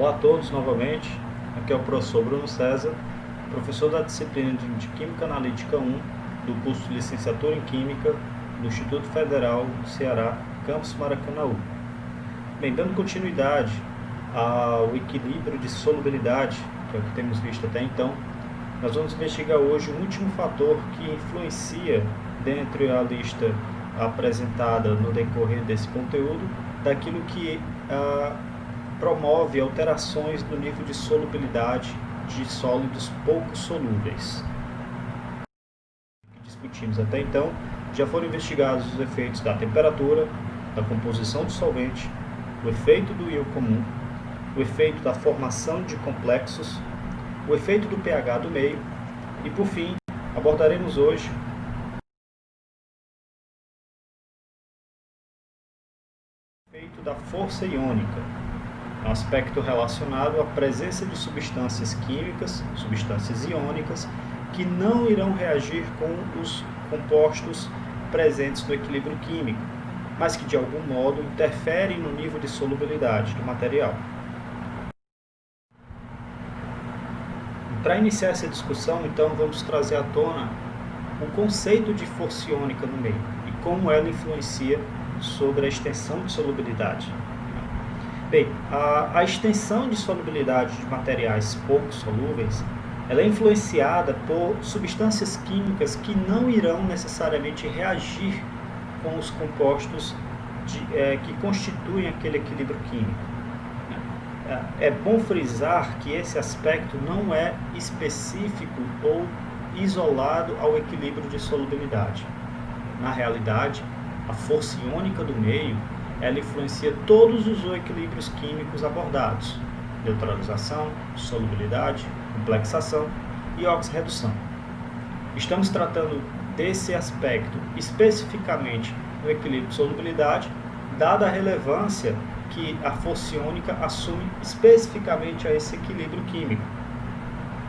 Olá a todos novamente, aqui é o professor Bruno César, professor da disciplina de Química Analítica 1 do curso de Licenciatura em Química do Instituto Federal do Ceará, campus Maracanaú. Bem, dando continuidade ao equilíbrio de solubilidade, que é o que temos visto até então, nós vamos investigar hoje o último fator que influencia, dentre a lista apresentada no decorrer desse conteúdo, daquilo que promove alterações no nível de solubilidade de sólidos pouco solúveis. Discutimos até então, já foram investigados os efeitos da temperatura, da composição do solvente, o efeito do íon comum, o efeito da formação de complexos, o efeito do pH do meio e, por fim, abordaremos hoje o efeito da força iônica, um aspecto relacionado à presença de substâncias químicas, substâncias iônicas, que não irão reagir com os compostos presentes no equilíbrio químico, mas que de algum modo interferem no nível de solubilidade do material. Para iniciar essa discussão, então, vamos trazer à tona o conceito de força iônica no meio e como ela influencia sobre a extensão de solubilidade. Bem, a extensão de solubilidade de materiais pouco solúveis, ela é influenciada por substâncias químicas que não irão necessariamente reagir com os compostos que constituem aquele equilíbrio químico. É bom frisar que esse aspecto não é específico ou isolado ao equilíbrio de solubilidade. Na realidade, a força iônica do meio, ela influencia todos os equilíbrios químicos abordados: neutralização, solubilidade, complexação e oxirredução. Estamos tratando desse aspecto especificamente no equilíbrio de solubilidade, dada a relevância que a força iônica assume especificamente a esse equilíbrio químico.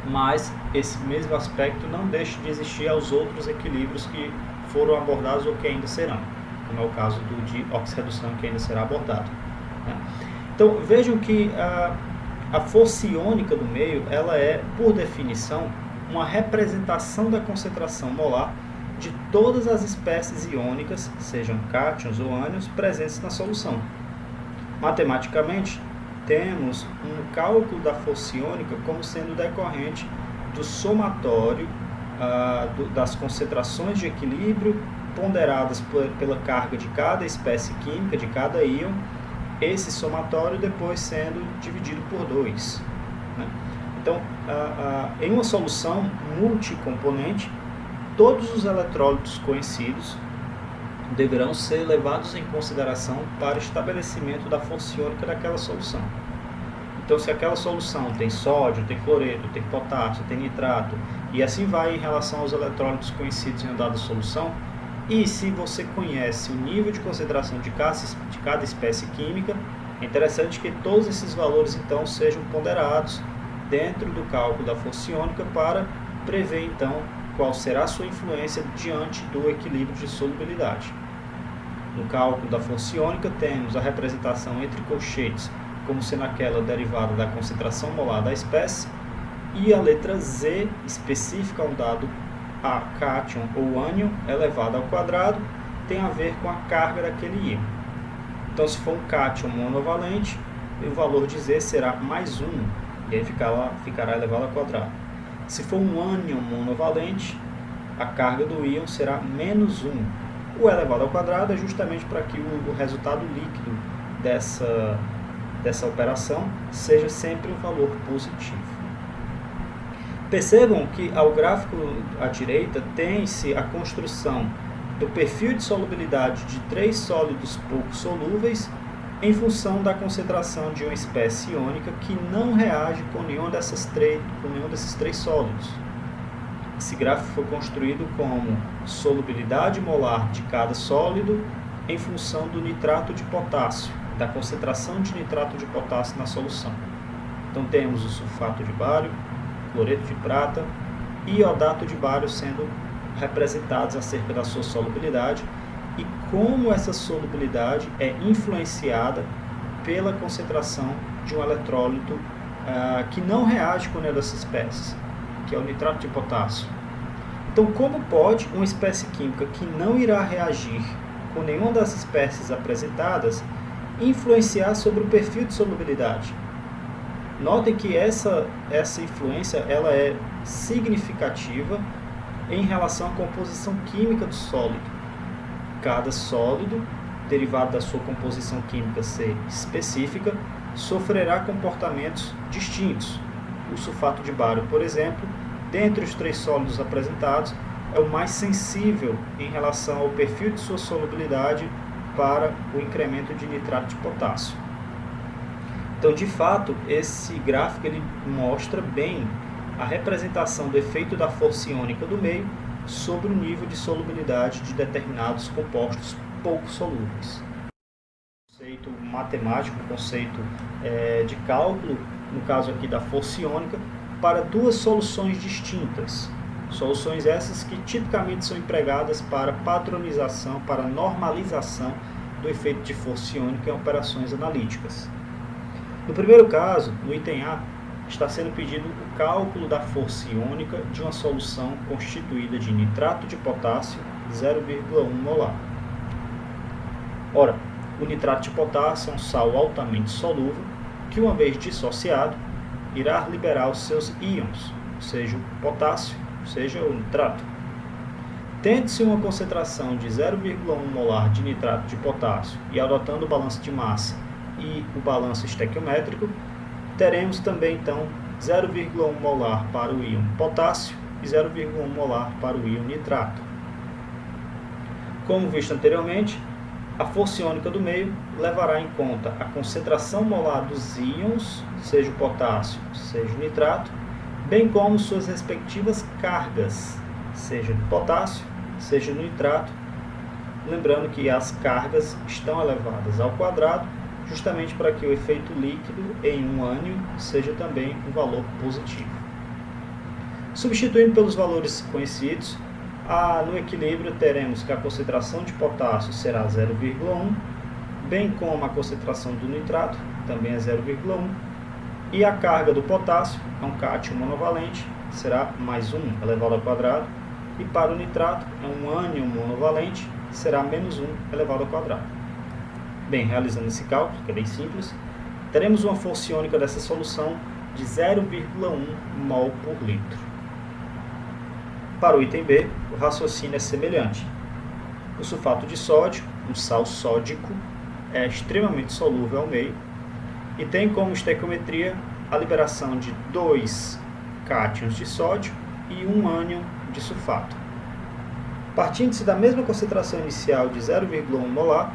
Mas esse mesmo aspecto não deixa de existir aos outros equilíbrios que foram abordados ou que ainda serão, como é o caso de oxirredução, que ainda será abordado. Então, vejam que a força iônica do meio, ela é, por definição, uma representação da concentração molar de todas as espécies iônicas, sejam cátions ou ânions, presentes na solução. Matematicamente, temos um cálculo da força iônica como sendo decorrente do somatório das concentrações de equilíbrio ponderadas pela carga de cada espécie química, de cada íon, esse somatório depois sendo dividido por 2. Então, em uma solução multicomponente, todos os eletrólitos conhecidos deverão ser levados em consideração para o estabelecimento da força iônica daquela solução. Então, se aquela solução tem sódio, tem cloreto, tem potássio, tem nitrato, e assim vai em relação aos eletrólitos conhecidos em uma dada solução, e se você conhece o nível de concentração de cada espécie química, é interessante que todos esses valores então sejam ponderados dentro do cálculo da força iônica para prever então qual será a sua influência diante do equilíbrio de solubilidade. No cálculo da força iônica temos a representação entre colchetes como sendo aquela derivada da concentração molar da espécie, e a letra Z específica a um dado cátion ou ânion elevado ao quadrado tem a ver com a carga daquele íon. Então, se for um cátion monovalente, o valor de Z será mais 1, e aí ficará elevado ao quadrado. Se for um ânion monovalente, a carga do íon será menos 1. O elevado ao quadrado é justamente para que o resultado líquido dessa operação seja sempre um valor positivo. Percebam que ao gráfico à direita tem-se a construção do perfil de solubilidade de 3 sólidos pouco solúveis em função da concentração de uma espécie iônica que não reage com nenhum desses três sólidos. Esse gráfico foi construído como solubilidade molar de cada sólido em função do nitrato de potássio, da concentração de nitrato de potássio na solução. Então temos o sulfato de bário, cloreto de prata e iodato de bário sendo representados acerca da sua solubilidade e como essa solubilidade é influenciada pela concentração de um eletrólito que não reage com nenhuma dessas espécies, que é o nitrato de potássio. Então, como pode uma espécie química que não irá reagir com nenhuma das espécies apresentadas influenciar sobre o perfil de solubilidade? Notem que essa influência ela é significativa em relação à composição química do sólido. Cada sólido, derivado da sua composição química ser específica, sofrerá comportamentos distintos. O sulfato de bário, por exemplo, dentre os 3 sólidos apresentados, é o mais sensível em relação ao perfil de sua solubilidade para o incremento de nitrato de potássio. Então, de fato, esse gráfico ele mostra bem a representação do efeito da força iônica do meio sobre o nível de solubilidade de determinados compostos pouco solúveis. Conceito matemático, conceito de cálculo, no caso aqui da força iônica, para 2 soluções distintas. Soluções essas que tipicamente são empregadas para padronização, para normalização do efeito de força iônica em operações analíticas. No primeiro caso, no item A, está sendo pedido o cálculo da força iônica de uma solução constituída de nitrato de potássio 0,1 molar. Ora, o nitrato de potássio é um sal altamente solúvel que, uma vez dissociado, irá liberar os seus íons, seja o potássio, seja o nitrato. Tendo-se uma concentração de 0,1 molar de nitrato de potássio e adotando o balanço de massa e o balanço estequiométrico, teremos também então 0,1 molar para o íon potássio e 0,1 molar para o íon nitrato. Como visto anteriormente, a força iônica do meio levará em conta a concentração molar dos íons, seja o potássio, seja o nitrato, bem como suas respectivas cargas, seja no potássio, seja no nitrato, lembrando que as cargas estão elevadas ao quadrado, justamente para que o efeito líquido em um ânion seja também um valor positivo. Substituindo pelos valores conhecidos, no equilíbrio teremos que a concentração de potássio será 0,1, bem como a concentração do nitrato, também é 0,1, e a carga do potássio, é um cátion monovalente, será mais 1 elevado ao quadrado, e para o nitrato, é um ânion monovalente, será menos 1 elevado ao quadrado. Bem, realizando esse cálculo, que é bem simples, teremos uma força iônica dessa solução de 0,1 mol por litro. Para o item B, o raciocínio é semelhante. O sulfato de sódio, um sal sódico, é extremamente solúvel ao meio e tem como estequiometria a liberação de 2 cátions de sódio e 1 ânion de sulfato. Partindo-se da mesma concentração inicial de 0,1 molar,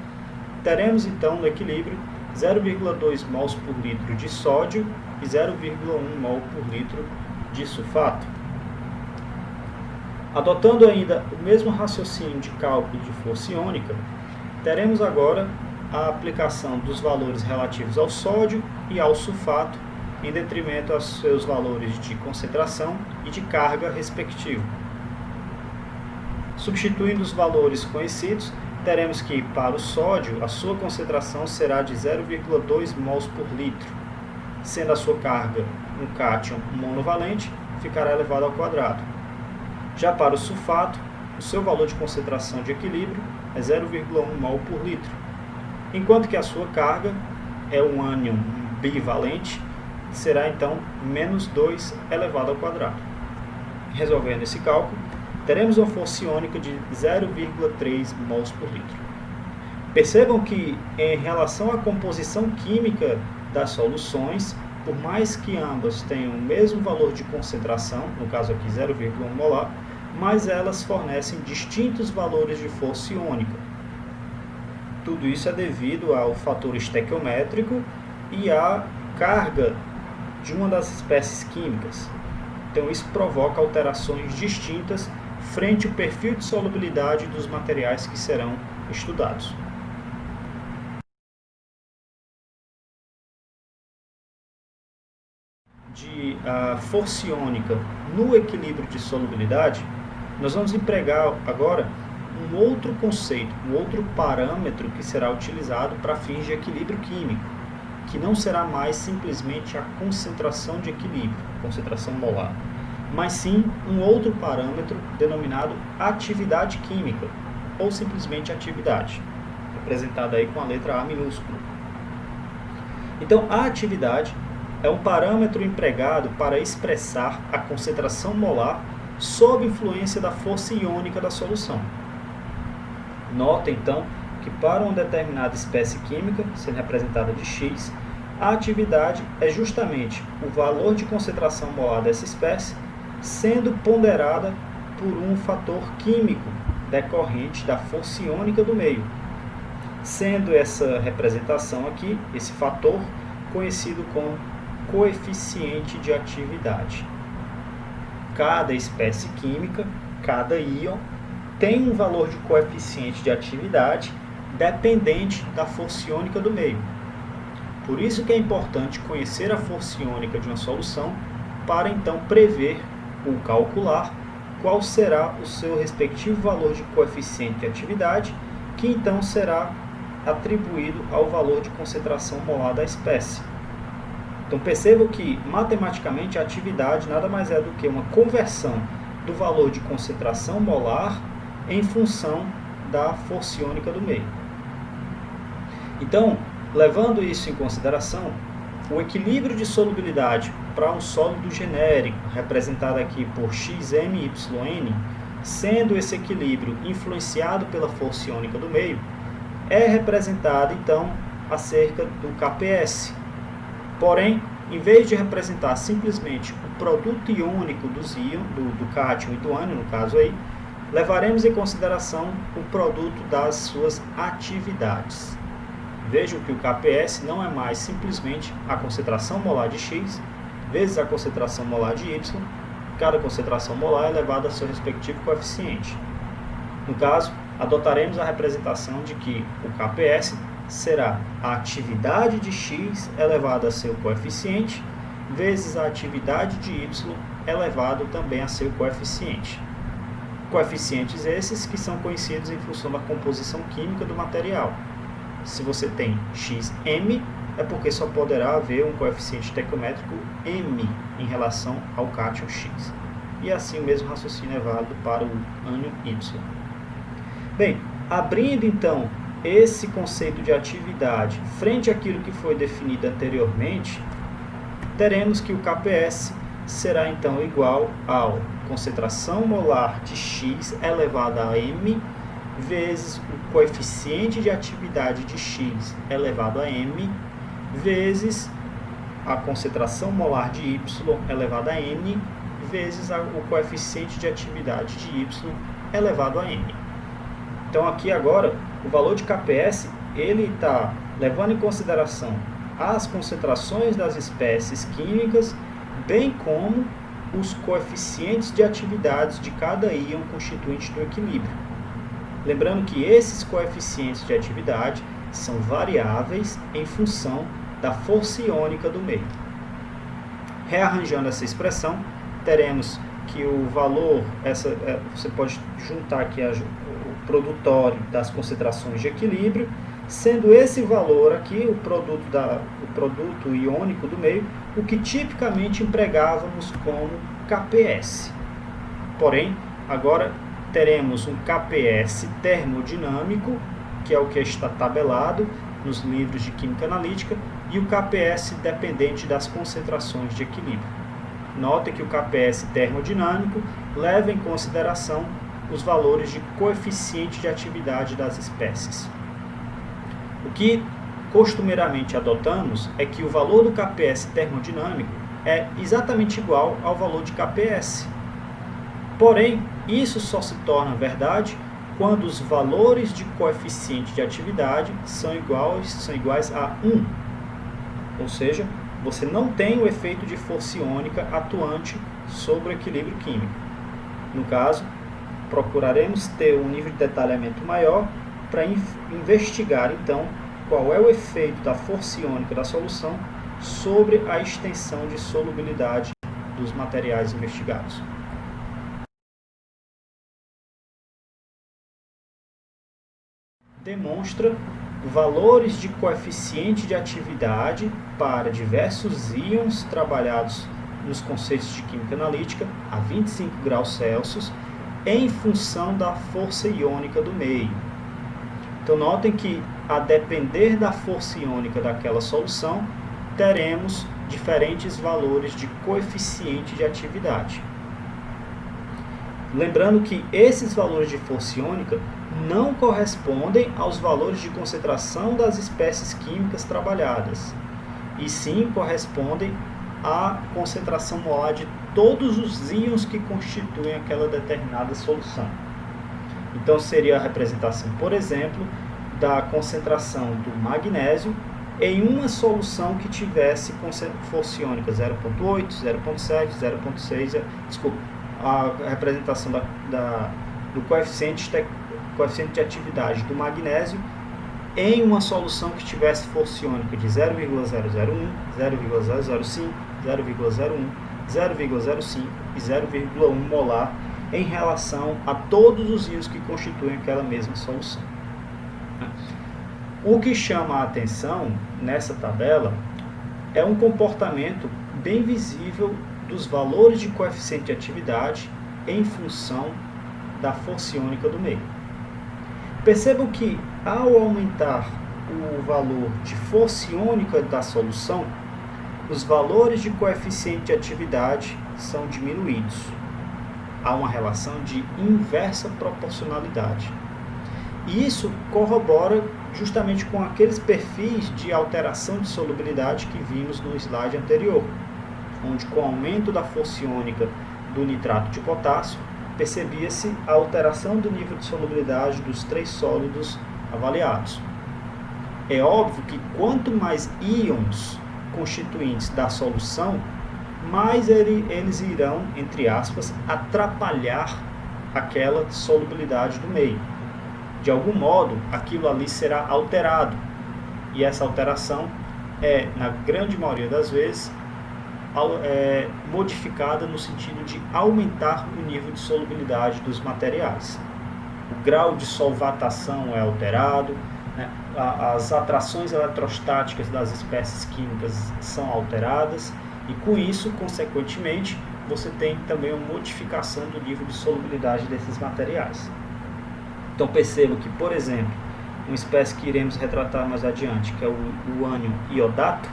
teremos então no equilíbrio 0,2 mols por litro de sódio e 0,1 mol por litro de sulfato. Adotando ainda o mesmo raciocínio de cálculo de força iônica, teremos agora a aplicação dos valores relativos ao sódio e ao sulfato, em detrimento aos seus valores de concentração e de carga respectivo. Substituindo os valores conhecidos, teremos que, para o sódio, a sua concentração será de 0,2 mols por litro, sendo a sua carga um cátion monovalente, ficará elevado ao quadrado. Já para o sulfato, o seu valor de concentração de equilíbrio é 0,1 mol por litro, enquanto que a sua carga é um ânion bivalente, será então menos 2 elevado ao quadrado. Resolvendo esse cálculo, teremos uma força iônica de 0,3 mols por litro. Percebam que, em relação à composição química das soluções, por mais que ambas tenham o mesmo valor de concentração, no caso aqui 0,1 molar, mas elas fornecem distintos valores de força iônica. Tudo isso é devido ao fator estequiométrico e à carga de uma das espécies químicas. Então isso provoca alterações distintas frente ao perfil de solubilidade dos materiais que serão estudados. De força iônica no equilíbrio de solubilidade, nós vamos empregar agora um outro conceito, um outro parâmetro que será utilizado para fins de equilíbrio químico. que não será mais simplesmente a concentração de equilíbrio, concentração molar, mas sim um outro parâmetro denominado atividade química, ou simplesmente atividade, representada aí com a letra A minúscula. Então, a atividade é um parâmetro empregado para expressar a concentração molar sob influência da força iônica da solução. Nota, então, que para uma determinada espécie química, sendo representada de X, a atividade é justamente o valor de concentração molar dessa espécie, sendo ponderada por um fator químico decorrente da força iônica do meio, sendo essa representação aqui, esse fator, conhecido como coeficiente de atividade. Cada espécie química, cada íon, tem um valor de coeficiente de atividade dependente da força iônica do meio. Por isso que é importante conhecer a força iônica de uma solução para então prever ou calcular qual será o seu respectivo valor de coeficiente de atividade, que então será atribuído ao valor de concentração molar da espécie. Então percebam que matematicamente a atividade nada mais é do que uma conversão do valor de concentração molar em função da força iônica do meio. Então, levando isso em consideração, o equilíbrio de solubilidade para um sólido genérico, representado aqui por XMYN, sendo esse equilíbrio influenciado pela força iônica do meio, é representado então acerca do KPS. Porém, em vez de representar simplesmente o produto iônico dos íons, do cátion e do ânion, no caso aí, levaremos em consideração o produto das suas atividades. Vejam que o KPS não é mais simplesmente a concentração molar de X vezes a concentração molar de Y. Cada concentração molar é elevada a seu respectivo coeficiente. No caso, adotaremos a representação de que o KPS será a atividade de X elevado a seu coeficiente vezes a atividade de Y elevado também a seu coeficiente. Coeficientes esses que são conhecidos em função da composição química do material. Se você tem Xm, é porque só poderá haver um coeficiente estequiométrico M em relação ao cátion X. E assim o mesmo raciocínio é válido para o ânion Y. Bem, abrindo então esse conceito de atividade frente àquilo que foi definido anteriormente, teremos que o KPS será então igual ao concentração molar de X elevado a M vezes o coeficiente de atividade de X elevado a M vezes a concentração molar de Y elevado a N vezes o coeficiente de atividade de Y elevado a N. Então aqui agora o valor de KPS ele está levando em consideração as concentrações das espécies químicas, bem como os coeficientes de atividades de cada íon constituinte do equilíbrio. Lembrando que esses coeficientes de atividade são variáveis em função da força iônica do meio. Rearranjando essa expressão, teremos que o valor, você pode juntar aqui o produtório das concentrações de equilíbrio, sendo esse valor aqui, o produto iônico do meio, o que tipicamente empregávamos como KPS. Porém, agora teremos um KPS termodinâmico, que é o que está tabelado nos livros de Química Analítica, e o KPS dependente das concentrações de equilíbrio. Note que o KPS termodinâmico leva em consideração os valores de coeficiente de atividade das espécies. O que costumeiramente adotamos é que o valor do KPS termodinâmico é exatamente igual ao valor de KPS. Porém, isso só se torna verdade quando os valores de coeficiente de atividade são iguais a 1. Ou seja, você não tem o efeito de força iônica atuante sobre o equilíbrio químico. No caso, procuraremos ter um nível de detalhamento maior para investigar, então, qual é o efeito da força iônica da solução sobre a extensão de solubilidade dos materiais investigados. Demonstra valores de coeficiente de atividade para diversos íons trabalhados nos conceitos de química analítica a 25 graus Celsius em função da força iônica do meio. Então notem que, a depender da força iônica daquela solução, teremos diferentes valores de coeficiente de atividade. Lembrando que esses valores de força iônica não correspondem aos valores de concentração das espécies químicas trabalhadas, e sim correspondem à concentração molar de todos os íons que constituem aquela determinada solução. Então seria a representação, por exemplo, da concentração do magnésio em uma solução que tivesse força iônica 0,8, 0,7, 0,6, desculpa, a representação do coeficiente de atividade do magnésio em uma solução que tivesse força iônica de 0,001, 0,005, 0,01, 0,05 e 0,1 molar em relação a todos os íons que constituem aquela mesma solução. O que chama a atenção nessa tabela é um comportamento bem visível dos valores de coeficiente de atividade em função da força iônica do meio. Percebam que, ao aumentar o valor de força iônica da solução, os valores de coeficiente de atividade são diminuídos. Há uma relação de inversa proporcionalidade. E isso corrobora justamente com aqueles perfis de alteração de solubilidade que vimos no slide anterior, onde com o aumento da força iônica do nitrato de potássio, percebia-se a alteração do nível de solubilidade dos 3 sólidos avaliados. É óbvio que quanto mais íons constituintes da solução, mais eles irão, entre aspas, atrapalhar aquela solubilidade do meio. De algum modo, aquilo ali será alterado, e essa alteração é, na grande maioria das vezes, modificada no sentido de aumentar o nível de solubilidade dos materiais. O grau de solvatação é alterado, né? As atrações eletrostáticas das espécies químicas são alteradas, e com isso, consequentemente, você tem também uma modificação do nível de solubilidade desses materiais. Então percebam que, por exemplo, uma espécie que iremos retratar mais adiante, que é o ânion iodato,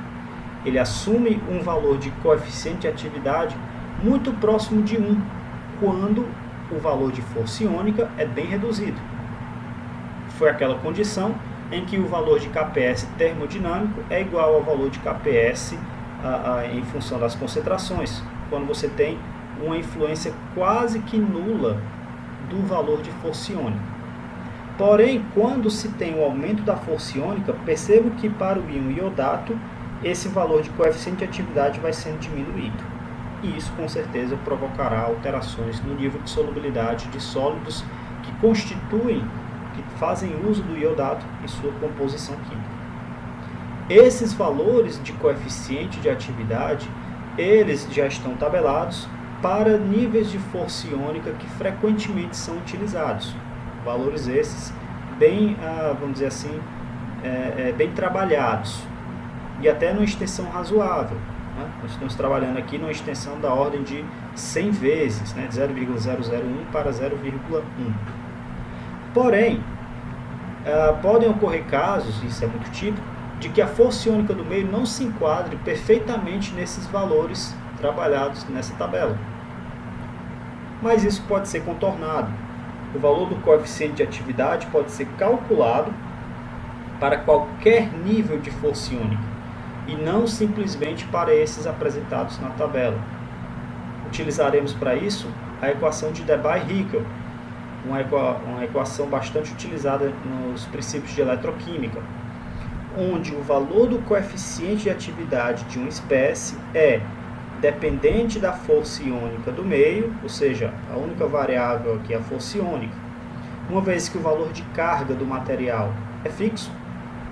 ele assume um valor de coeficiente de atividade muito próximo de 1, quando o valor de força iônica é bem reduzido. Foi aquela condição em que o valor de KPS termodinâmico é igual ao valor de KPS em função das concentrações, quando você tem uma influência quase que nula do valor de força iônica. Porém, quando se tem o aumento da força iônica, percebo que para o íon iodato, esse valor de coeficiente de atividade vai sendo diminuído. E isso, com certeza, provocará alterações no nível de solubilidade de sólidos que fazem uso do iodato em sua composição química. Esses valores de coeficiente de atividade, eles já estão tabelados para níveis de força iônica que frequentemente são utilizados. Valores esses bem, vamos dizer assim, bem trabalhados e até numa extensão razoável, né? Nós estamos trabalhando aqui numa extensão da ordem de 100 vezes, né? De 0,001 para 0,1. Porém, podem ocorrer casos, isso é muito típico, de que a força iônica do meio não se enquadre perfeitamente nesses valores trabalhados nessa tabela. Mas isso pode ser contornado. O valor do coeficiente de atividade pode ser calculado para qualquer nível de força iônica e não simplesmente para esses apresentados na tabela. Utilizaremos para isso a equação de Debye-Hickel, uma equação bastante utilizada nos princípios de eletroquímica, onde o valor do coeficiente de atividade de uma espécie é dependente da força iônica do meio, ou seja, a única variável aqui é a força iônica. Uma vez que o valor de carga do material é fixo,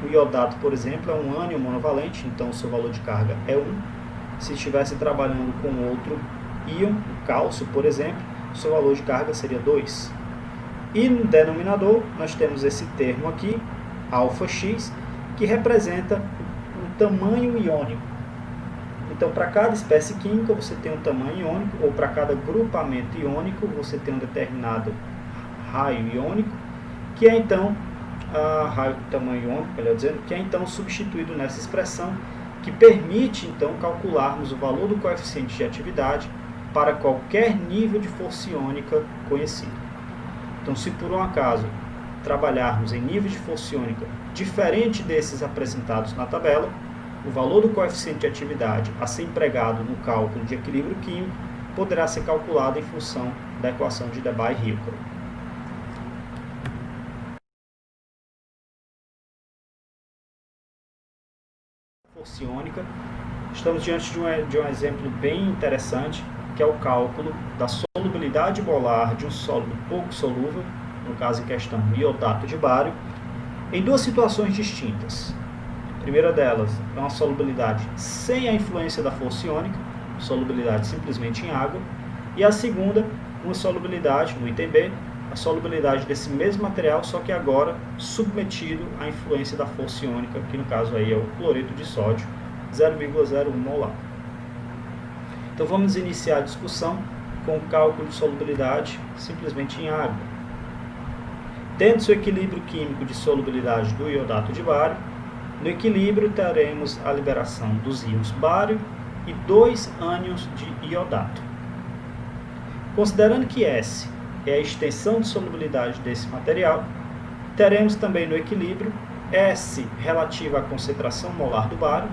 o iodato, por exemplo, é um ânion monovalente, então o seu valor de carga é 1. Se estivesse trabalhando com outro íon, o cálcio, por exemplo, o seu valor de carga seria 2. E no denominador, nós temos esse termo aqui, αx, que representa um tamanho iônico. Então, para cada espécie química, você tem um tamanho iônico, ou para cada grupamento iônico, você tem um determinado raio iônico, que é então, raio tamanho iônico, melhor dizendo, que é então substituído nessa expressão, que permite então calcularmos o valor do coeficiente de atividade para qualquer nível de força iônica conhecido. Então, se por um acaso trabalharmos em nível de força iônica diferente desses apresentados na tabela, o valor do coeficiente de atividade a ser empregado no cálculo de equilíbrio químico poderá ser calculado em função da equação de Debye-Hilcott. Força iônica, estamos diante de um exemplo bem interessante, que é o cálculo da solubilidade molar de um sólido pouco solúvel, no caso em questão iodato de bário, em duas situações distintas. A primeira delas é uma solubilidade sem a influência da força iônica, solubilidade simplesmente em água, e a segunda, uma solubilidade, no item B, a solubilidade desse mesmo material, só que agora submetido à influência da força iônica, que no caso aí é o cloreto de sódio, 0,01 molar. Então vamos iniciar a discussão com o cálculo de solubilidade simplesmente em água. Tendo-se o equilíbrio químico de solubilidade do iodato de bário, no equilíbrio teremos a liberação dos íons bário e 2 ânions de iodato. Considerando que S é a extensão de solubilidade desse material, teremos também no equilíbrio S relativa à concentração molar do bário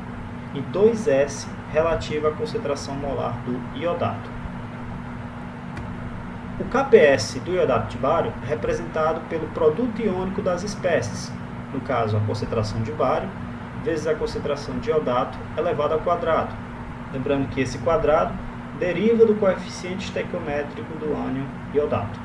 e 2S relativa à concentração molar do iodato. O KPS do iodato de bário é representado pelo produto iônico das espécies, no caso a concentração de bário vezes a concentração de iodato elevado ao quadrado. Lembrando que esse quadrado deriva do coeficiente estequiométrico do ânion iodato.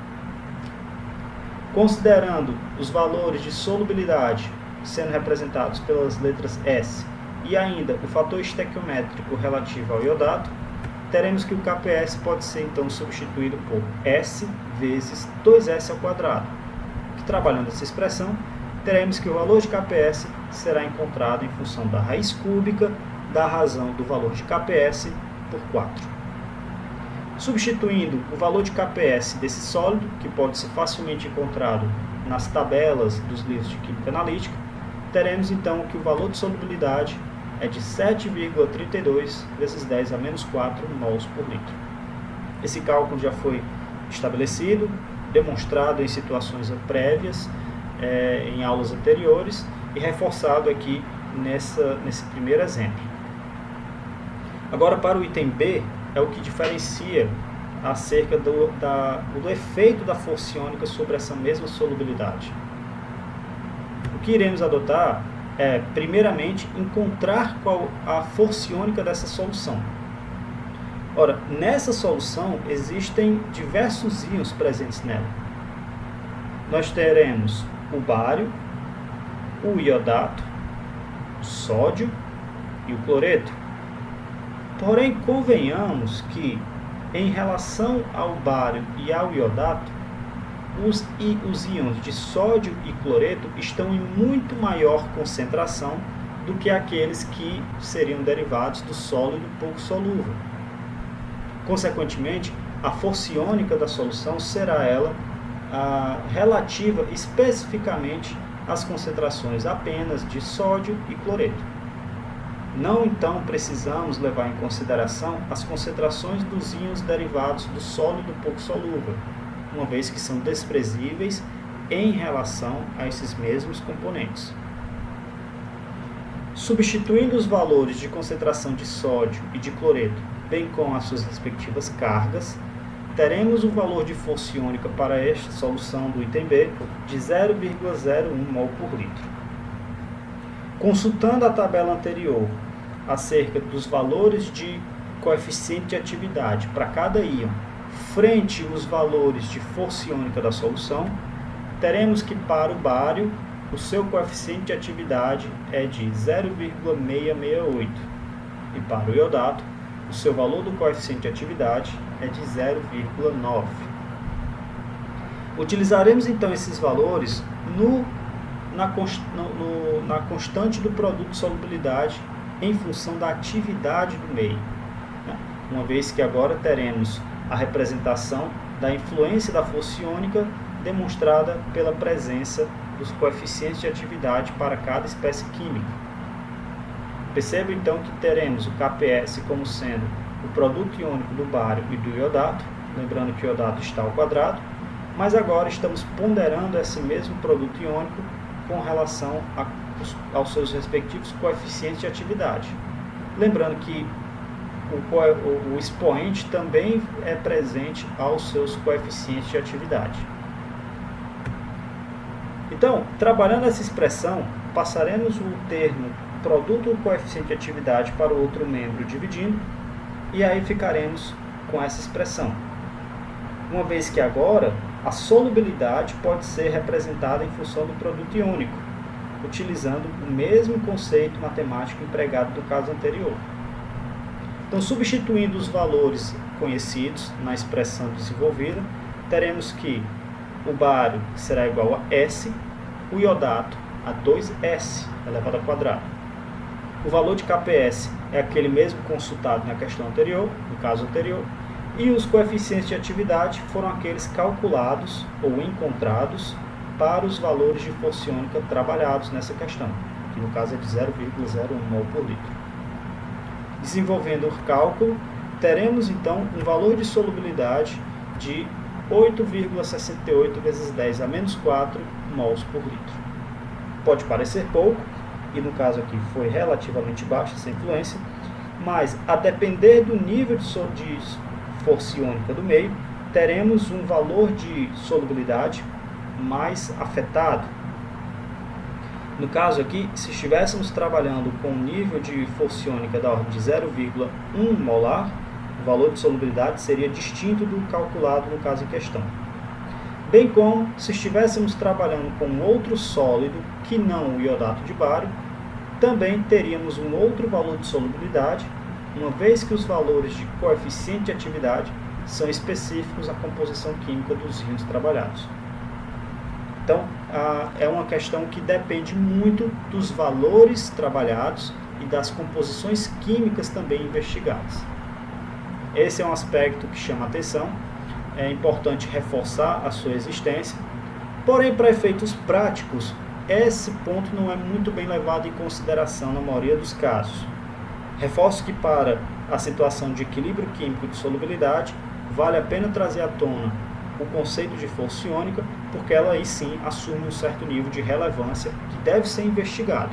Considerando os valores de solubilidade sendo representados pelas letras S e ainda o fator estequiométrico relativo ao iodato, teremos que o KPS pode ser então substituído por S vezes 2S ao quadrado, que trabalhando essa expressão, teremos que o valor de KPS será encontrado em função da raiz cúbica da razão do valor de KPS por 4. Substituindo o valor de KPS desse sólido, que pode ser facilmente encontrado nas tabelas dos livros de Química Analítica, teremos então que o valor de solubilidade é de 7,32 vezes 10 a menos 4 mols por litro. Esse cálculo já foi estabelecido, demonstrado em situações prévias, em aulas anteriores, e reforçado aqui nesse primeiro exemplo. Agora, para o item B, é o que diferencia acerca do efeito da força iônica sobre essa mesma solubilidade. O que iremos adotar é, primeiramente, encontrar qual a força iônica dessa solução. Ora, nessa solução existem diversos íons presentes nela. Nós teremos o bário, o iodato, o sódio e o cloreto. Porém, convenhamos que, em relação ao bário e ao iodato, os íons de sódio e cloreto estão em muito maior concentração do que aqueles que seriam derivados do sólido pouco solúvel. Consequentemente, a força iônica da solução será ela relativa especificamente às concentrações apenas de sódio e cloreto. Não, então, precisamos levar em consideração as concentrações dos íons derivados do sólido pouco solúvel, uma vez que são desprezíveis em relação a esses mesmos componentes. Substituindo os valores de concentração de sódio e de cloreto, bem com as suas respectivas cargas, teremos o valor de força iônica para esta solução do item B de 0,01 mol por litro. Consultando a tabela anterior acerca dos valores de coeficiente de atividade para cada íon, frente aos valores de força iônica da solução, teremos que para o bário, o seu coeficiente de atividade é de 0,668 e para o iodato, o seu valor do coeficiente de atividade é de 0,9. Utilizaremos então esses valores na constante do produto de solubilidade em função da atividade do meio, né? Uma vez que agora teremos a representação da influência da força iônica demonstrada pela presença dos coeficientes de atividade para cada espécie química. Perceba então que teremos o KPS como sendo o produto iônico do bário e do iodato, lembrando que o iodato está ao quadrado, mas agora estamos ponderando esse mesmo produto iônico com relação aos seus respectivos coeficientes de atividade. Lembrando que o expoente também é presente aos seus coeficientes de atividade. Então, trabalhando essa expressão, passaremos o termo produto ou coeficiente de atividade para o outro membro dividindo, e aí ficaremos com essa expressão. Uma vez que agora a solubilidade pode ser representada em função do produto iônico, utilizando o mesmo conceito matemático empregado no caso anterior. Então, substituindo os valores conhecidos na expressão desenvolvida, teremos que o bário será igual a S, o iodato a 2S elevado ao quadrado. O valor de KPS é aquele mesmo consultado na questão anterior, no caso anterior, e os coeficientes de atividade foram aqueles calculados ou encontrados para os valores de força iônica trabalhados nessa questão, que no caso é de 0,01 mol por litro. Desenvolvendo o cálculo, teremos então um valor de solubilidade de 8,68 vezes 10 a menos 4 mols por litro. Pode parecer pouco, e no caso aqui foi relativamente baixa essa influência, mas a depender do nível de força iônica do meio, teremos um valor de solubilidade mais afetado. No caso aqui, se estivéssemos trabalhando com um nível de força iônica da ordem de 0,1 molar, o valor de solubilidade seria distinto do calculado no caso em questão. Bem como se estivéssemos trabalhando com outro sólido que não o iodato de bário, também teríamos um outro valor de solubilidade, uma vez que os valores de coeficiente de atividade são específicos à composição química dos íons trabalhados. Então, é uma questão que depende muito dos valores trabalhados e das composições químicas também investigadas. Esse é um aspecto que chama a atenção, é importante reforçar a sua existência, porém, para efeitos práticos, esse ponto não é muito bem levado em consideração na maioria dos casos. Reforço que para a situação de equilíbrio químico de solubilidade, vale a pena trazer à tona o conceito de força iônica, porque ela aí sim assume um certo nível de relevância que deve ser investigado,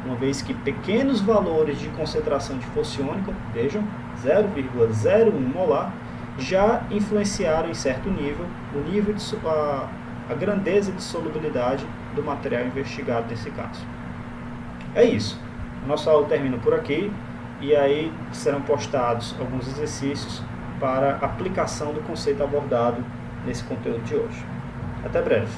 uma vez que pequenos valores de concentração de força iônica, vejam, 0,01 molar, já influenciaram em certo nível a grandeza de solubilidade do material investigado nesse caso. É isso. A nossa aula termina por aqui, e aí serão postados alguns exercícios para aplicação do conceito abordado nesse conteúdo de hoje. Até breve.